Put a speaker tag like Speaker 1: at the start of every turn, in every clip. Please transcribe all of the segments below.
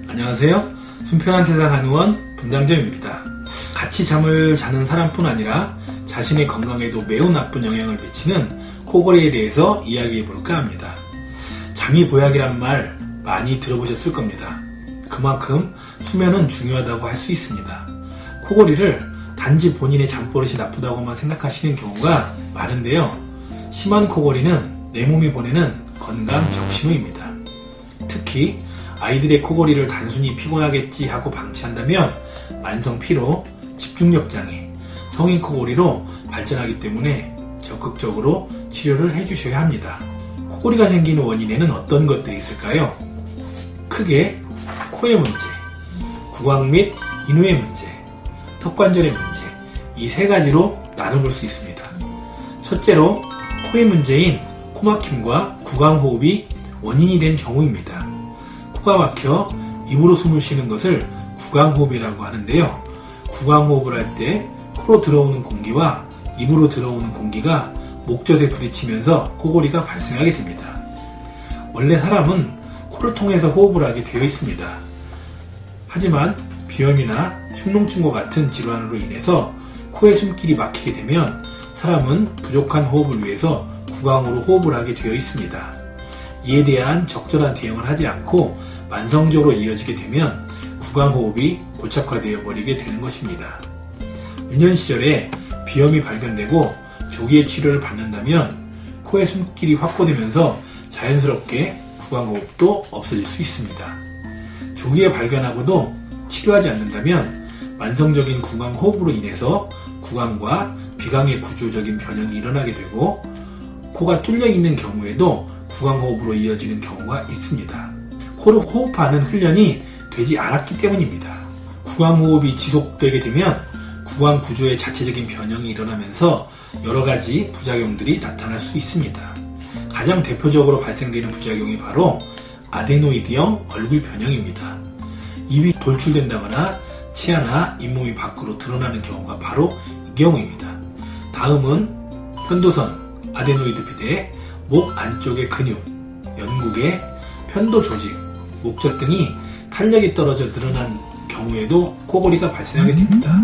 Speaker 1: 안녕하세요. 순편한 세상 한의원 분당점입니다. 같이 잠을 자는 사람뿐 아니라 자신의 건강에도 매우 나쁜 영향을 미치는 코골이에 대해서 이야기해볼까 합니다. 잠이 보약이란 말 많이 들어보셨을 겁니다. 그만큼 수면은 중요하다고 할 수 있습니다. 코골이를 단지 본인의 잠버릇이 나쁘다고만 생각하시는 경우가 많은데요. 심한 코골이는 내 몸이 보내는 건강 적신호입니다. 특히 아이들의 코골이를 단순히 피곤하겠지 하고 방치한다면 만성 피로, 집중력 장애, 성인 코골이로 발전하기 때문에 적극적으로 치료를 해주셔야 합니다. 코골이가 생기는 원인에는 어떤 것들이 있을까요? 크게 코의 문제, 구강 및 인후의 문제, 턱관절의 문제, 이 세 가지로 나눠볼 수 있습니다. 첫째로 코의 문제인 코막힘과 구강호흡이 원인이 된 경우입니다. 코가 막혀 입으로 숨을 쉬는 것을 구강호흡이라고 하는데요. 구강호흡을 할 때 코로 들어오는 공기와 입으로 들어오는 공기가 목젖에 부딪히면서 코골이가 발생하게 됩니다. 원래 사람은 코를 통해서 호흡을 하게 되어 있습니다. 하지만 비염이나 축농증과 같은 질환으로 인해서 코의 숨길이 막히게 되면 사람은 부족한 호흡을 위해서 구강으로 호흡을 하게 되어 있습니다. 이에 대한 적절한 대응을 하지 않고 만성적으로 이어지게 되면 구강호흡이 고착화되어 버리게 되는 것입니다. 유년 시절에 비염이 발견되고 조기에 치료를 받는다면 코의 숨길이 확보되면서 자연스럽게 구강호흡도 없어질 수 있습니다. 조기에 발견하고도 치료하지 않는다면 만성적인 구강호흡으로 인해서 구강과 비강의 구조적인 변형이 일어나게 되고 코가 뚫려 있는 경우에도 구강호흡으로 이어지는 경우가 있습니다. 코로 호흡하는 훈련이 되지 않았기 때문입니다. 구강호흡이 지속되게 되면 구강 구조의 자체적인 변형이 일어나면서 여러가지 부작용들이 나타날 수 있습니다. 가장 대표적으로 발생되는 부작용이 바로 아데노이드형 얼굴 변형입니다. 입이 돌출된다거나 치아나 잇몸이 밖으로 드러나는 경우가 바로 이 경우입니다. 다음은 편도선, 아데노이드 비대, 목 안쪽의 근육, 연국의 편도 조직, 목젖 등이 탄력이 떨어져 늘어난 경우에도 코골이가 발생하게 됩니다.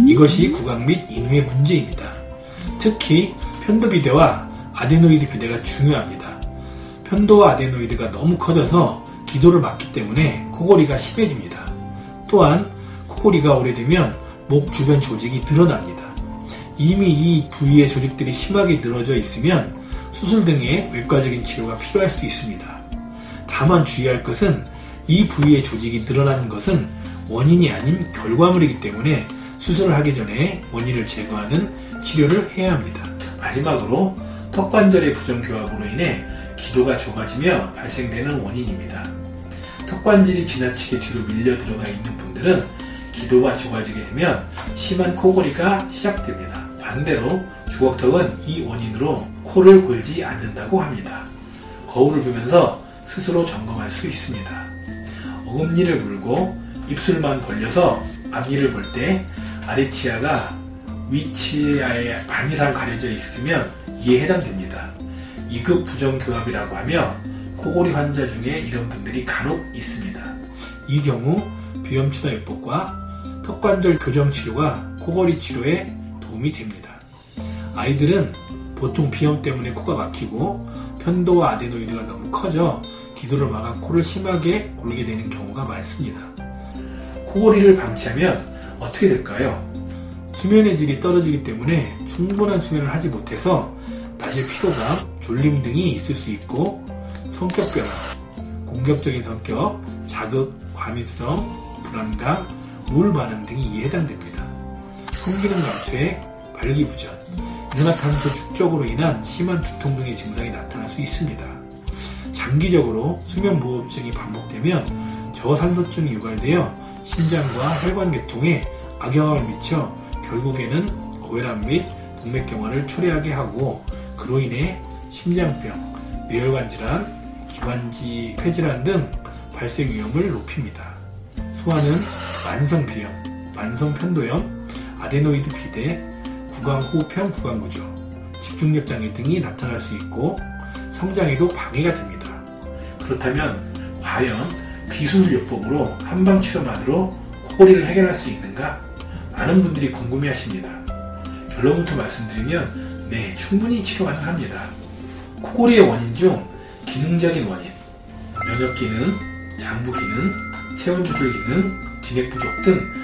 Speaker 1: 이것이 구강 및 인후의 문제입니다. 특히 편도비대와 아데노이드 비대가 중요합니다. 편도와 아데노이드가 너무 커져서 기도를 막기 때문에 코골이가 심해집니다. 또한 코골이가 오래되면 목 주변 조직이 늘어납니다. 이미 이 부위의 조직들이 심하게 늘어져 있으면 수술 등의 외과적인 치료가 필요할 수 있습니다. 다만 주의할 것은 이 부위의 조직이 늘어나는 것은 원인이 아닌 결과물이기 때문에 수술을 하기 전에 원인을 제거하는 치료를 해야 합니다. 마지막으로 턱관절의 부정교합으로 인해 기도가 좁아지며 발생되는 원인입니다. 턱관절이 지나치게 뒤로 밀려 들어가 있는 분들은 기도가 좁아지게 되면 심한 코골이가 시작됩니다. 반대로 주걱턱은 이 원인으로 코를 골지 않는다고 합니다. 거울을 보면서 스스로 점검할 수 있습니다. 어금니를 물고 입술만 벌려서 앞니를 볼 때 아래치아가 위치아에 반 이상 가려져 있으면 이에 해당됩니다. 2급 부정교합이라고 하며 코골이 환자 중에 이런 분들이 간혹 있습니다. 이 경우 비염치료요법과 턱관절 교정 치료가 코골이 치료에 도움이 됩니다. 아이들은 보통 비염 때문에 코가 막히고 편도와 아데노이드가 너무 커져 기도를 막아 코를 심하게 골게 되는 경우가 많습니다. 코골이를 방치하면 어떻게 될까요? 수면의 질이 떨어지기 때문에 충분한 수면을 하지 못해서 낮에 피로감, 졸림 등이 있을 수 있고 성격 변화, 공격적인 성격, 자극, 과민성, 불안감, 우울 반응 등이 이에 해당됩니다. 성기능 감퇴, 발기부전, 이산화탄소 축적으로 인한 심한 두통 등의 증상이 나타날 수 있습니다. 장기적으로 수면 무호흡증이 반복되면 저산소증이 유발되어 심장과 혈관계통에 악영향을 미쳐 결국에는 고혈압 및 동맥경화를 초래하게 하고 그로 인해 심장병, 뇌혈관 질환, 기관지 폐질환 등 발생 위험을 높입니다. 소아는 만성 비염, 만성 편도염, 아데노이드 비대, 구강호흡형 구강구조, 집중력 장애 등이 나타날 수 있고 성장에도 방해가 됩니다. 그렇다면 과연 비수술요법으로 한방 치료만으로 코골이를 해결할 수 있는가? 많은 분들이 궁금해하십니다. 결론부터 말씀드리면 네, 충분히 치료 가능합니다. 코골이의 원인 중 기능적인 원인, 면역기능, 장부기능, 체온조절기능, 진액부족 등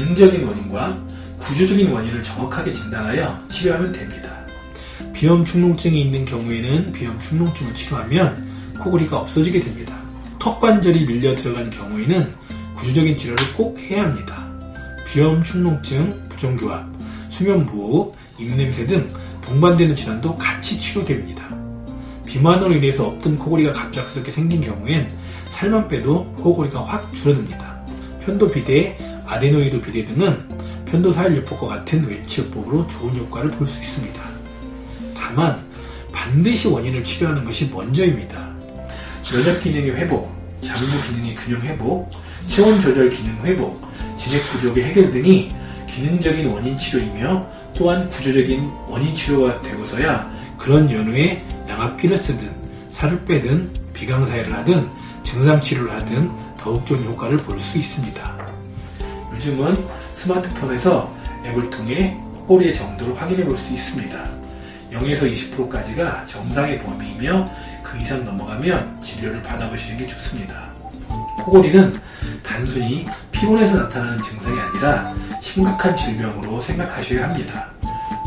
Speaker 1: 기능적인 원인과 구조적인 원인을 정확하게 진단하여 치료하면 됩니다. 비염 축농증이 있는 경우에는 비염 축농증을 치료하면 코골이가 없어지게 됩니다. 턱관절이 밀려 들어간 경우에는 구조적인 치료를 꼭 해야 합니다. 비염 축농증, 부종교합, 수면부호, 입냄새 등 동반되는 질환도 같이 치료됩니다. 비만으로 인해서 없던 코골이가 갑작스럽게 생긴 경우엔 살만 빼도 코골이가 확 줄어듭니다. 편도비대, 아데노이드 비대 등은 편도사혈요법과 같은 외치요법으로 좋은 효과를 볼 수 있습니다. 다만 반드시 원인을 치료하는 것이 먼저입니다. 면역기능의 회복, 장부기능의 균형 회복, 체온조절 기능 회복, 진액부족의 해결 등이 기능적인 원인 치료이며 또한 구조적인 원인 치료가 되고서야 그런 연후에 양압기를 쓰든 살을 빼든 비강사회를 하든 증상치료를 하든 더욱 좋은 효과를 볼 수 있습니다. 요즘은 스마트폰에서 앱을 통해 코골이의 정도를 확인해 볼 수 있습니다. 0에서 20%까지가 정상의 범위이며 그 이상 넘어가면 진료를 받아보시는 게 좋습니다. 코골이는 단순히 피곤해서 나타나는 증상이 아니라 심각한 질병으로 생각하셔야 합니다.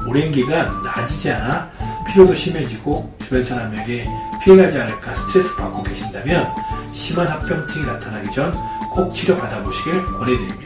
Speaker 1: 오랜 기간 나아지지 않아 피로도 심해지고 주변 사람에게 피해가지 않을까 스트레스 받고 계신다면 심한 합병증이 나타나기 전 꼭 치료 받아보시길 권해드립니다.